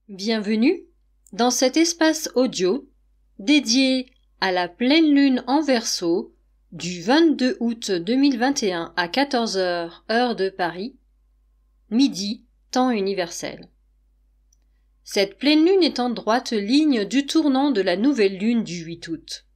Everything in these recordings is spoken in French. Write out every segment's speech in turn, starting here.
Bienvenue dans cet espace audio dédié à la pleine lune en Verseau du 22 août 2021 à 14 h heure de Paris, midi, temps universel. Cette pleine lune est en droite ligne du tournant de la nouvelle lune du 8 août.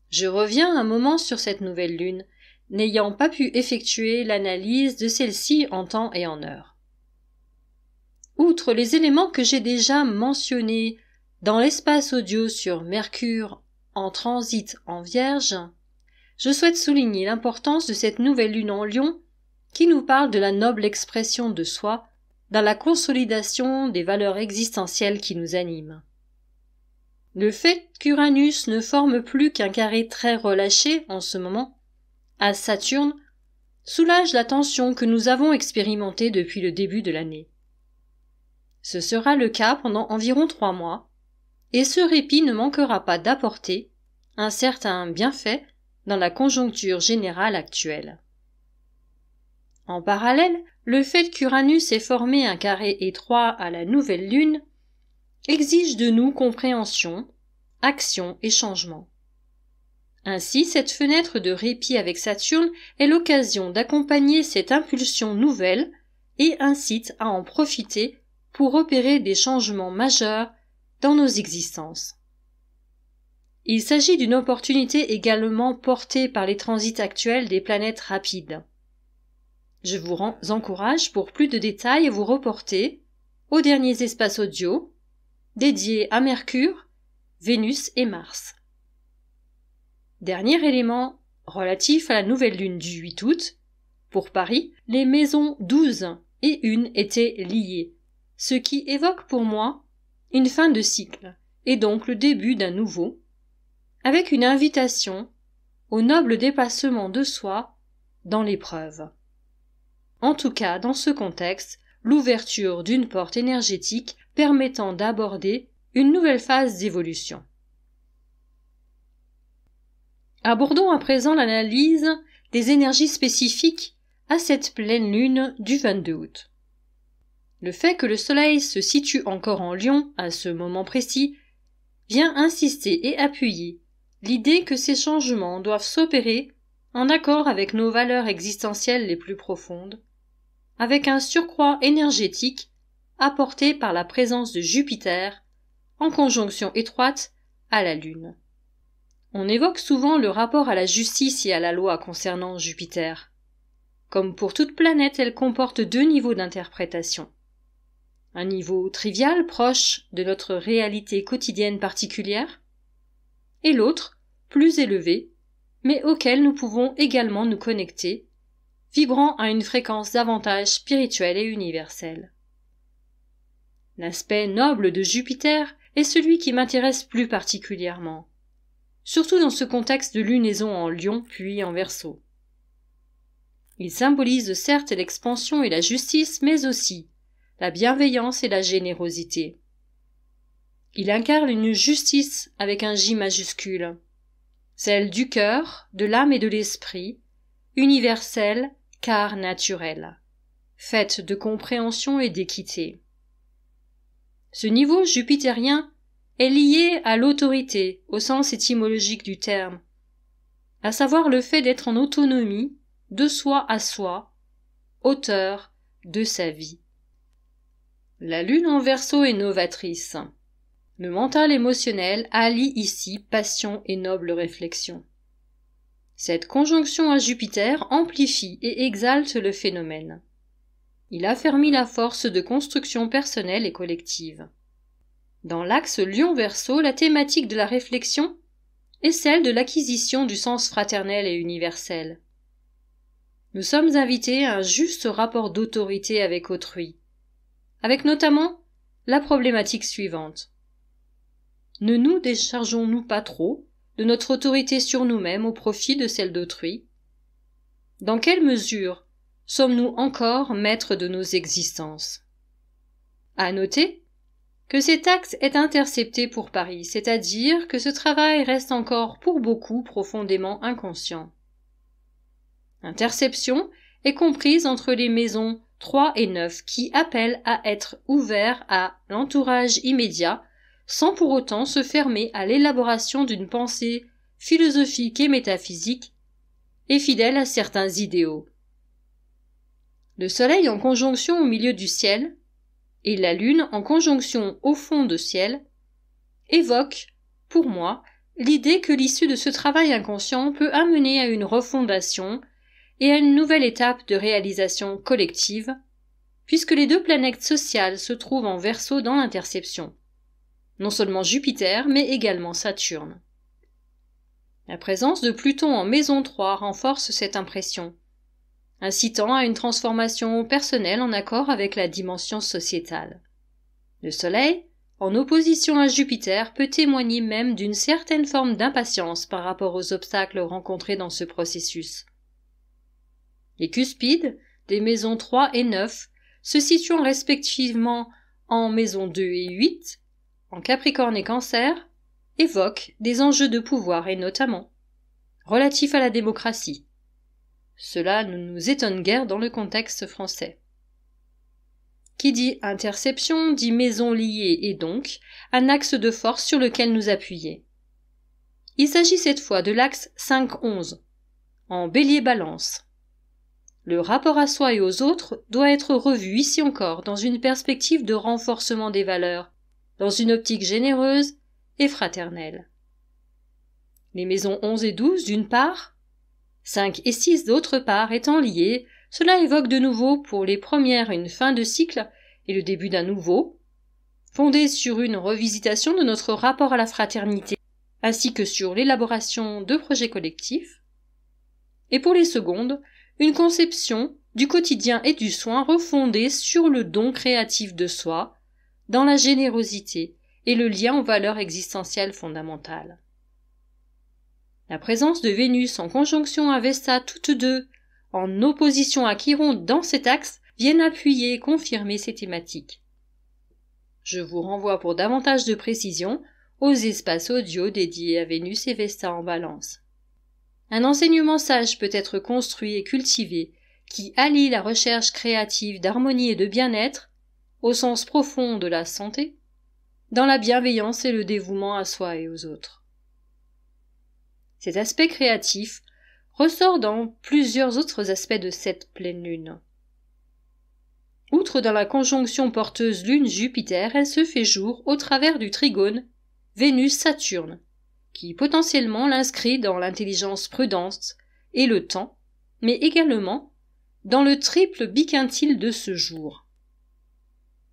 Je reviens un moment sur cette nouvelle lune, n'ayant pas pu effectuer l'analyse de celle-ci en temps et en heure. Outre les éléments que j'ai déjà mentionnés dans l'espace audio sur Mercure en transit en Vierge, je souhaite souligner l'importance de cette nouvelle lune en Lion qui nous parle de la noble expression de soi dans la consolidation des valeurs existentielles qui nous animent. Le fait qu'Uranus ne forme plus qu'un carré très relâché en ce moment à Saturne soulage la tension que nous avons expérimentée depuis le début de l'année. Ce sera le cas pendant environ 3 mois, et ce répit ne manquera pas d'apporter un certain bienfait dans la conjoncture générale actuelle. En parallèle, le fait qu'Uranus ait formé un carré étroit à la nouvelle lune exige de nous compréhension, action et changement. Ainsi, cette fenêtre de répit avec Saturne est l'occasion d'accompagner cette impulsion nouvelle et incite à en profiter pour opérer des changements majeurs dans nos existences. Il s'agit d'une opportunité également portée par les transits actuels des planètes rapides. Je vous encourage pour plus de détails à vous reporter aux derniers espaces audio dédiés à Mercure, Vénus et Mars. Dernier élément relatif à la nouvelle lune du 8 août, pour Paris, les maisons 12 et 1 étaient liées, ce qui évoque pour moi une fin de cycle, et donc le début d'un nouveau, avec une invitation au noble dépassement de soi dans l'épreuve. En tout cas, dans ce contexte, l'ouverture d'une porte énergétique permettant d'aborder une nouvelle phase d'évolution. Abordons à présent l'analyse des énergies spécifiques à cette pleine lune du 22 août. Le fait que le Soleil se situe encore en Lion à ce moment précis vient insister et appuyer l'idée que ces changements doivent s'opérer en accord avec nos valeurs existentielles les plus profondes, avec un surcroît énergétique apporté par la présence de Jupiter en conjonction étroite à la Lune. On évoque souvent le rapport à la justice et à la loi concernant Jupiter. Comme pour toute planète, elle comporte 2 niveaux d'interprétation. Un niveau trivial proche de notre réalité quotidienne particulière, et l'autre, plus élevé, mais auquel nous pouvons également nous connecter, vibrant à une fréquence davantage spirituelle et universelle. L'aspect noble de Jupiter est celui qui m'intéresse plus particulièrement, surtout dans ce contexte de lunaison en Lion puis en Verseau. Il symbolise certes l'expansion et la justice, mais aussi la bienveillance et la générosité. Il incarne une justice avec un J majuscule, celle du cœur, de l'âme et de l'esprit, universelle car naturelle, faite de compréhension et d'équité. Ce niveau jupitérien est lié à l'autorité au sens étymologique du terme, à savoir le fait d'être en autonomie de soi à soi, auteur de sa vie. La lune en Verseau est novatrice. Le mental émotionnel allie ici passion et noble réflexion. Cette conjonction à Jupiter amplifie et exalte le phénomène. Il affermit la force de construction personnelle et collective. Dans l'axe Lion-Verseau, la thématique de la réflexion est celle de l'acquisition du sens fraternel et universel. Nous sommes invités à un juste rapport d'autorité avec autrui, avec notamment la problématique suivante. Ne nous déchargeons-nous pas trop de notre autorité sur nous-mêmes au profit de celle d'autrui? Dans quelle mesure sommes-nous encore maîtres de nos existences? À noter que cet axe est intercepté pour Paris, c'est-à-dire que ce travail reste encore pour beaucoup profondément inconscient. Interception est comprise entre les maisons 3 et 9 qui appellent à être ouverts à l'entourage immédiat sans pour autant se fermer à l'élaboration d'une pensée philosophique et métaphysique et fidèle à certains idéaux. Le Soleil en conjonction au milieu du ciel et la Lune en conjonction au fond de ciel évoquent, pour moi, l'idée que l'issue de ce travail inconscient peut amener à une refondation et à une nouvelle étape de réalisation collective, puisque les deux planètes sociales se trouvent en Verseau dans l'interception, non seulement Jupiter, mais également Saturne. La présence de Pluton en maison 3 renforce cette impression, incitant à une transformation personnelle en accord avec la dimension sociétale. Le Soleil, en opposition à Jupiter, peut témoigner même d'une certaine forme d'impatience par rapport aux obstacles rencontrés dans ce processus. Les cuspides des maisons 3 et 9, se situant respectivement en maison 2 et 8, en Capricorne et Cancer, évoquent des enjeux de pouvoir et notamment relatifs à la démocratie. Cela ne nous étonne guère dans le contexte français. Qui dit interception dit maison liée et donc un axe de force sur lequel nous appuyer. Il s'agit cette fois de l'axe 5-11, en Bélier-Balance. Le rapport à soi et aux autres doit être revu ici encore dans une perspective de renforcement des valeurs, dans une optique généreuse et fraternelle. Les maisons 11 et 12 d'une part, 5 et 6 d'autre part étant liées, cela évoque de nouveau pour les premières une fin de cycle et le début d'un nouveau, fondé sur une revisitation de notre rapport à la fraternité, ainsi que sur l'élaboration de projets collectifs, et pour les secondes, une conception du quotidien et du soin refondée sur le don créatif de soi, dans la générosité et le lien aux valeurs existentielles fondamentales. La présence de Vénus en conjonction à Vesta toutes deux, en opposition à Chiron dans cet axe, viennent appuyer et confirmer ces thématiques. Je vous renvoie pour davantage de précision aux espaces audio dédiés à Vénus et Vesta en Balance. Un enseignement sage peut être construit et cultivé qui allie la recherche créative d'harmonie et de bien-être, au sens profond de la santé, dans la bienveillance et le dévouement à soi et aux autres. Cet aspect créatif ressort dans plusieurs autres aspects de cette pleine lune. Outre dans la conjonction porteuse Lune-Jupiter, elle se fait jour au travers du trigone Vénus-Saturne, qui potentiellement l'inscrit dans l'intelligence prudente et le temps, mais également dans le triple biquintile de ce jour.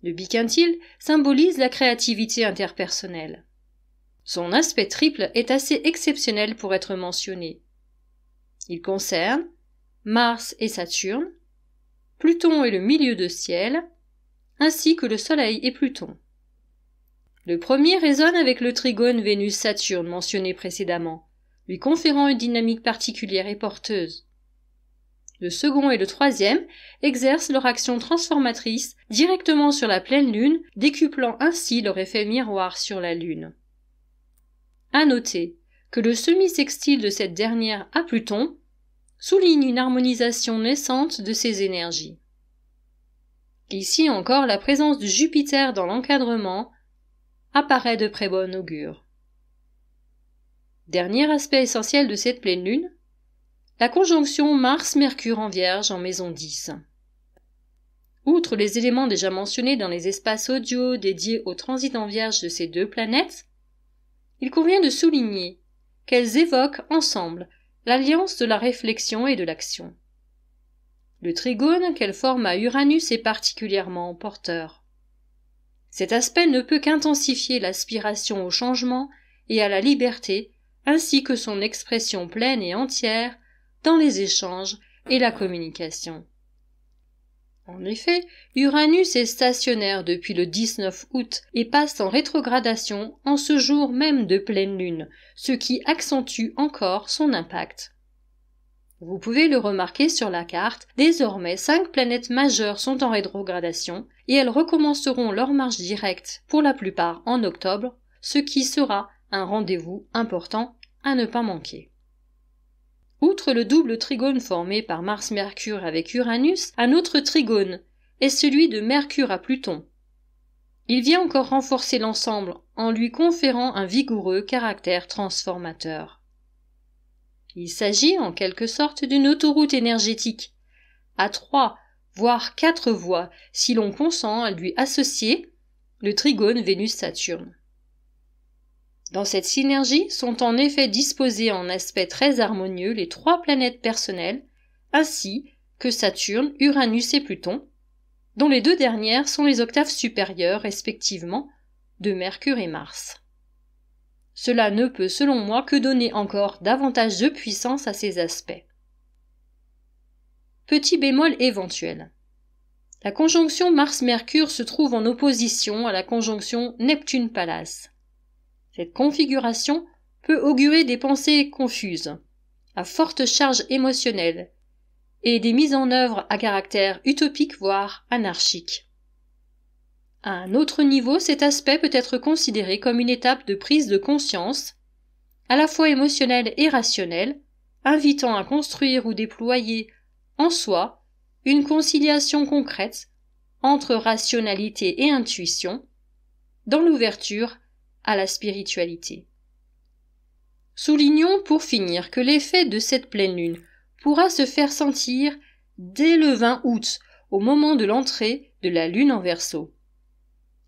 Le biquintile symbolise la créativité interpersonnelle. Son aspect triple est assez exceptionnel pour être mentionné. Il concerne Mars et Saturne, Pluton et le milieu de ciel, ainsi que le Soleil et Pluton. Le premier résonne avec le trigone Vénus-Saturne mentionné précédemment, lui conférant une dynamique particulière et porteuse. Le second et le troisième exercent leur action transformatrice directement sur la pleine lune, décuplant ainsi leur effet miroir sur la lune. À noter que le semi-sextile de cette dernière à Pluton souligne une harmonisation naissante de ces énergies. Ici encore, la présence de Jupiter dans l'encadrement apparaît de très bon augure. Dernier aspect essentiel de cette pleine lune, la conjonction Mars-Mercure en Vierge en maison 10. Outre les éléments déjà mentionnés dans les espaces audio dédiés au transit en Vierge de ces deux planètes, il convient de souligner qu'elles évoquent ensemble l'alliance de la réflexion et de l'action. Le trigone qu'elles forment à Uranus est particulièrement porteur. Cet aspect ne peut qu'intensifier l'aspiration au changement et à la liberté, ainsi que son expression pleine et entière dans les échanges et la communication. En effet, Uranus est stationnaire depuis le 19 août et passe en rétrogradation en ce jour même de pleine lune, ce qui accentue encore son impact. Vous pouvez le remarquer sur la carte, désormais 5 planètes majeures sont en rétrogradation et elles recommenceront leur marche directe pour la plupart en octobre, ce qui sera un rendez-vous important à ne pas manquer. Outre le double trigone formé par Mars-Mercure avec Uranus, un autre trigone est celui de Mercure à Pluton. Il vient encore renforcer l'ensemble en lui conférant un vigoureux caractère transformateur. Il s'agit en quelque sorte d'une autoroute énergétique, à 3 voire 4 voies si l'on consent à lui associer le trigone Vénus-Saturne. Dans cette synergie sont en effet disposées en aspect très harmonieux les 3 planètes personnelles, ainsi que Saturne, Uranus et Pluton, dont les 2 dernières sont les octaves supérieures respectivement de Mercure et Mars. Cela ne peut, selon moi, que donner encore davantage de puissance à ces aspects. Petit bémol éventuel. La conjonction Mars-Mercure se trouve en opposition à la conjonction Neptune-Pallas. Cette configuration peut augurer des pensées confuses, à forte charge émotionnelle, et des mises en œuvre à caractère utopique voire anarchique. À un autre niveau, cet aspect peut être considéré comme une étape de prise de conscience, à la fois émotionnelle et rationnelle, invitant à construire ou déployer en soi une conciliation concrète entre rationalité et intuition, dans l'ouverture à la spiritualité. Soulignons pour finir que l'effet de cette pleine lune pourra se faire sentir dès le 20 août, au moment de l'entrée de la lune en Verseau.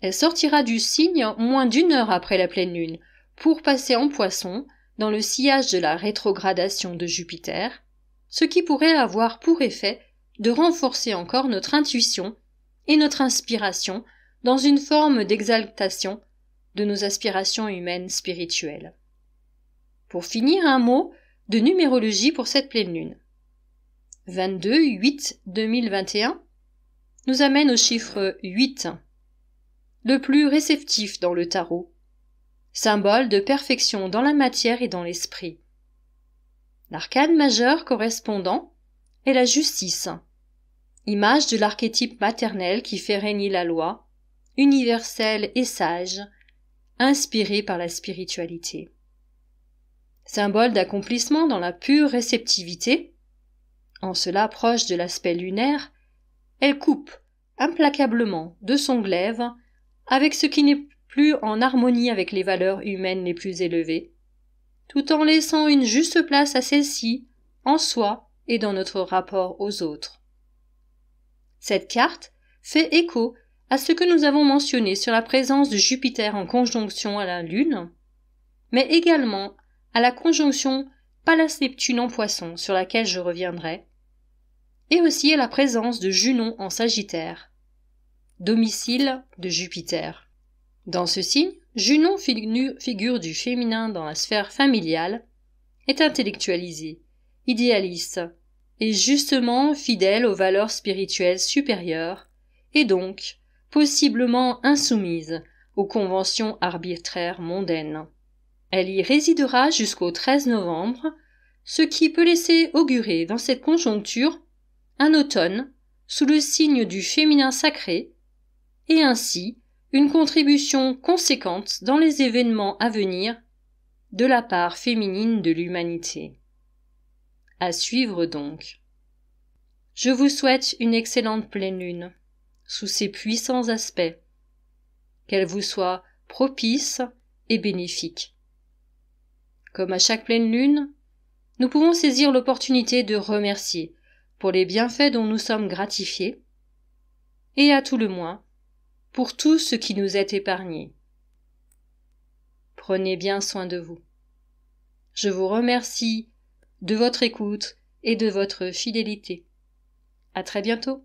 Elle sortira du signe moins d'1 heure après la pleine lune, pour passer en Poisson, dans le sillage de la rétrogradation de Jupiter, ce qui pourrait avoir pour effet de renforcer encore notre intuition et notre inspiration dans une forme d'exaltation de nos aspirations humaines spirituelles. Pour finir, un mot de numérologie pour cette pleine lune. 22-8-2021 nous amène au chiffre 8, le plus réceptif dans le tarot, symbole de perfection dans la matière et dans l'esprit. L'arcane majeur correspondant est la justice, image de l'archétype maternel qui fait régner la loi, universel et sage, inspiré par la spiritualité. Symbole d'accomplissement dans la pure réceptivité, en cela proche de l'aspect lunaire, elle coupe implacablement de son glaive avec ce qui n'est plus en harmonie avec les valeurs humaines les plus élevées, tout en laissant une juste place à celle-ci, en soi et dans notre rapport aux autres. Cette carte fait écho à ce que nous avons mentionné sur la présence de Jupiter en conjonction à la Lune, mais également à la conjonction Pallas-Neptune en Poisson, sur laquelle je reviendrai, et aussi à la présence de Junon en Sagittaire, domicile de Jupiter. Dans ce signe, Junon, figure du féminin dans la sphère familiale, est intellectualisée, idéaliste, et justement fidèle aux valeurs spirituelles supérieures, et donc possiblement insoumise aux conventions arbitraires mondaines. Elle y résidera jusqu'au 13 novembre, ce qui peut laisser augurer dans cette conjoncture un automne sous le signe du féminin sacré, et ainsi une contribution conséquente dans les événements à venir de la part féminine de l'humanité. À suivre donc. Je vous souhaite une excellente pleine lune, sous ses puissants aspects, qu'elle vous soit propice et bénéfique. Comme à chaque pleine lune, nous pouvons saisir l'opportunité de remercier pour les bienfaits dont nous sommes gratifiés, et à tout le moins, pour tout ce qui nous est épargné. Prenez bien soin de vous. Je vous remercie de votre écoute et de votre fidélité. À très bientôt.